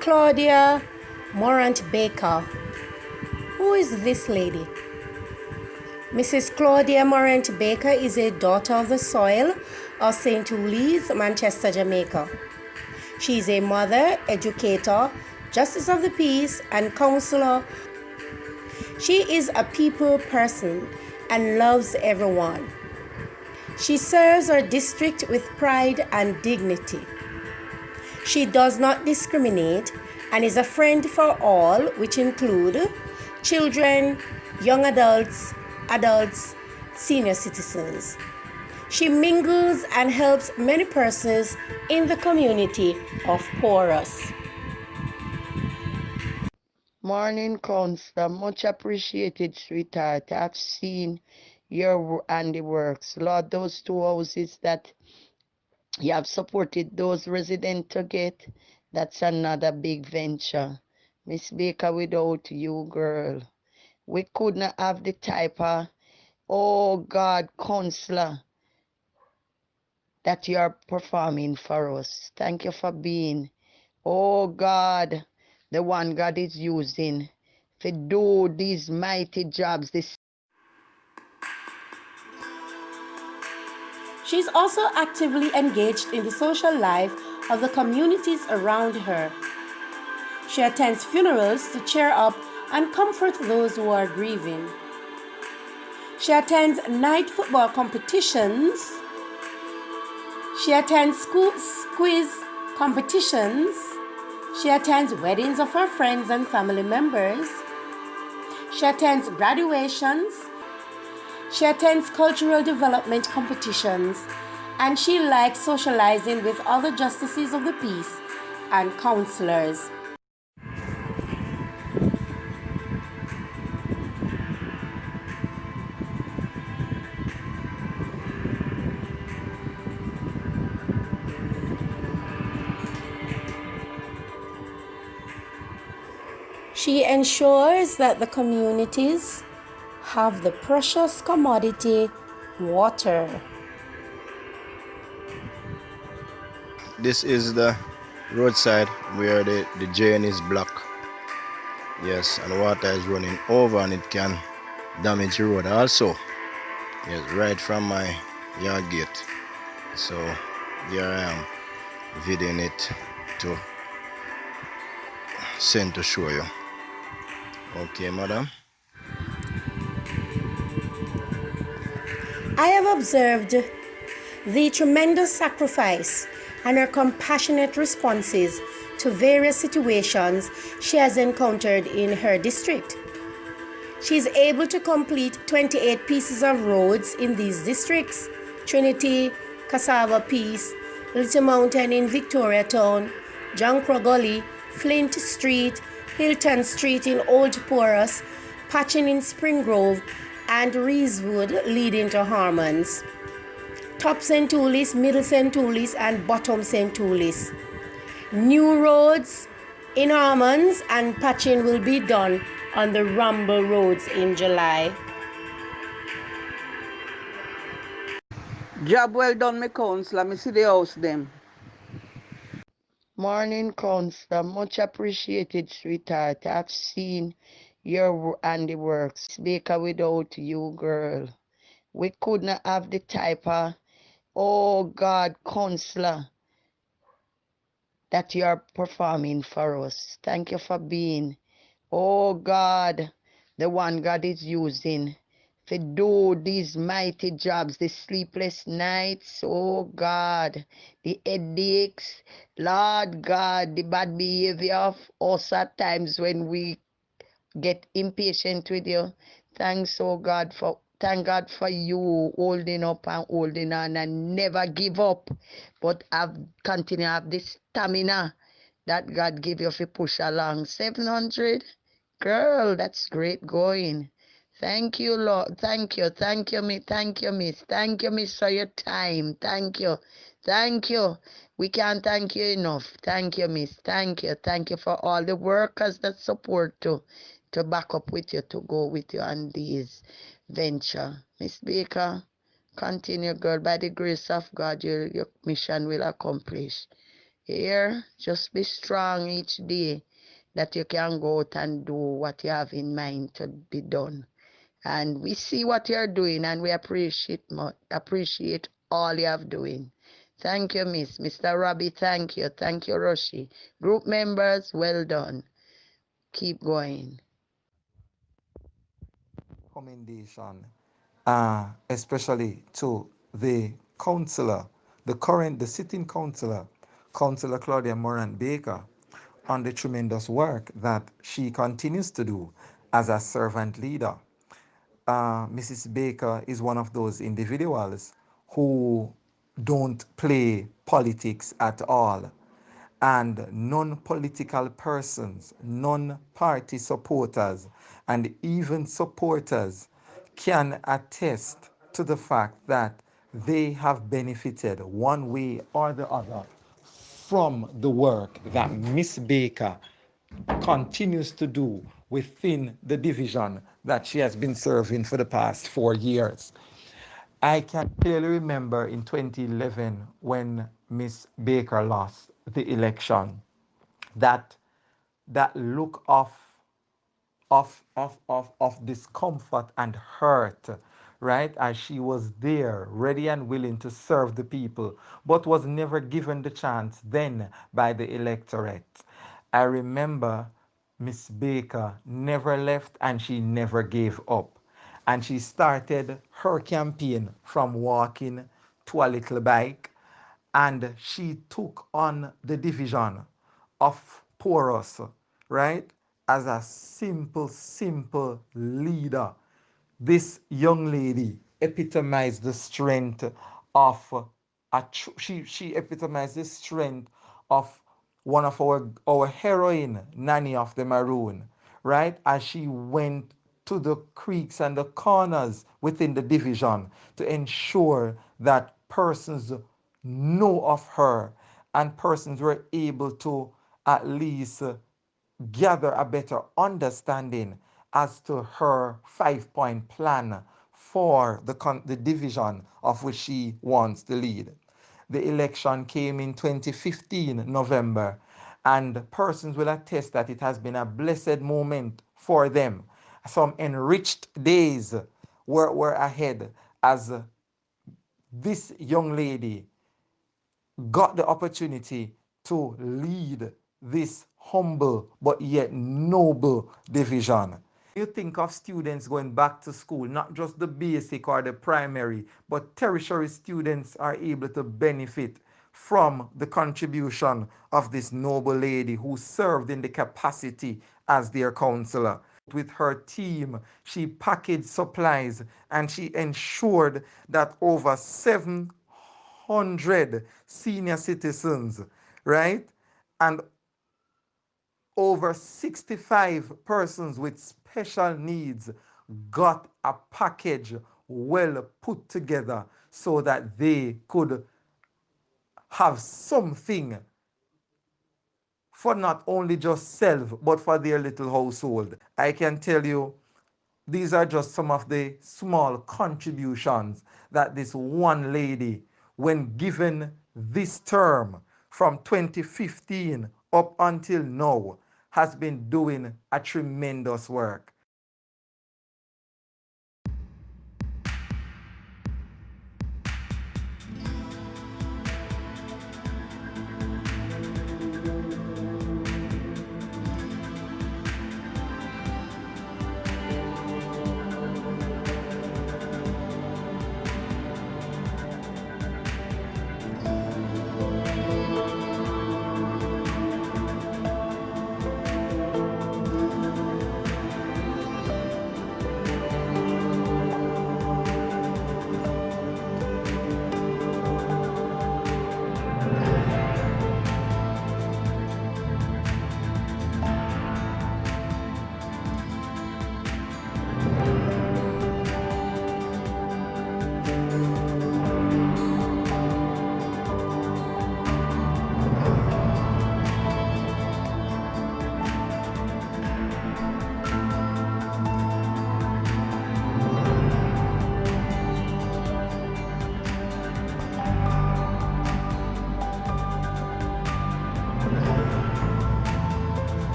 Claudia Morant Baker. Who is this lady? Mrs. Claudia Morant Baker is a daughter of the soil of St. Louis, Manchester, Jamaica. She is a mother, educator, justice of the peace, and counselor. She is a people person and loves everyone. She serves her district with pride and dignity. She does not discriminate and is a friend for all, which include children, young adults, senior citizens. She mingles and helps many persons in the community of Porus. Morning, Counselor. Much appreciated, sweetheart. I've seen your handiworks. Lord, those 2 houses that you have supported those residents to get, that's another big venture. Miss Baker, without you, girl, we couldn't have the type of, oh God, counselor that you are performing for us. Thank you for being, oh God, the one God is using to do these mighty jobs. She is also actively engaged in the social life of the communities around her. She attends funerals to cheer up and comfort those who are grieving. She attends night football competitions. She attends school quiz competitions. She attends weddings of her friends and family members. She attends graduations. She attends cultural development competitions. And she likes socializing with other justices of the peace and counselors. She ensures that the communities have the precious commodity water. This is the roadside where the drain is blocked. Yes, and water is running over and it can damage the road also. Yes, right from my yard gate. So here I am videoing it to send to show you. Okay, madam. I have observed the tremendous sacrifice and her compassionate responses to various situations she has encountered in her district. She is able to complete 28 pieces of roads in these districts: Trinity, Cassava Peace, Little Mountain in Victoria Town, John Crow Gully, Flint Street, Hilton Street in Old Porus, Patchen in Spring Grove, and Reeswood leading to Harmons. Top St. Louis, Middle St. Louis, and Bottom St. Louis. New roads in Harmons and patching will be done on the Rumble roads in July. Job well done, me counselor. Me see the house them. Morning, Counselor. Much appreciated, sweetheart. I've seen your handiworks. Miss Baker, without you, girl, we couldn't have the type of, oh God, counselor that you are performing for us. Thank you for being, oh God, the one God is using to do these mighty jobs, the sleepless nights, oh God, the headaches, Lord God, the bad behavior of us at times when we get impatient with you. Thanks, oh God, thank God for you holding up and holding on and never give up, but continue to have the stamina that God give you to push along. 700, girl, that's great going. Thank you, Lord. Thank you, me. Thank you, Miss. Thank you, Miss, for your time. Thank you. Thank you. We can't thank you enough. Thank you, Miss. Thank you. Thank you for all the workers that support you, to back up with you, to go with you on these venture. Miss Baker, continue, girl. By the grace of God, your mission will accomplish. Here, just be strong each day that you can go out and do what you have in mind to be done. And we see what you're doing and we appreciate all you have doing. Thank you, Miss. Mr. Robbie, thank you. Thank you, Roshi. Group members, well done. Keep going. Commendation, especially to the councillor, the sitting councillor, Councillor Claudia Morant Baker, on the tremendous work that she continues to do as a servant leader. Mrs. Baker is one of those individuals who don't play politics at all. And non political persons, non party supporters, and even supporters can attest to the fact that they have benefited one way or the other from the work that Miss Baker continues to do within the division that she has been serving for the past 4 years. I can clearly remember in 2011 when Miss Baker lost the election, that that look of discomfort and hurt, right? As she was there, ready and willing to serve the people, but was never given the chance then by the electorate. I remember Miss Baker never left and she never gave up. And she started her campaign from walking to a little bike, and she took on the division of porous, right? As a simple leader. This young lady epitomized the strength of she epitomized the strength of one of our heroine, Nanny of the Maroon, right? As she went to the creeks and the corners within the division to ensure that persons know of her and persons were able to at least gather a better understanding as to her 5 point plan for the division of which she wants to lead. The election came in 2015 November, and persons will attest that it has been a blessed moment for them. Some enriched days were ahead as this young lady got the opportunity to lead this humble but yet noble division. You think of students going back to school, not just the basic or the primary, but tertiary students are able to benefit from the contribution of this noble lady who served in the capacity as their counselor. With her team, she packaged supplies and she ensured that over 700 senior citizens, right? And over 65 persons with special needs got a package well put together so that they could have something for not only just self but for their little household. I can tell you, these are just some of the small contributions that this one lady, when given this term from 2015 up until now, has been doing a tremendous work.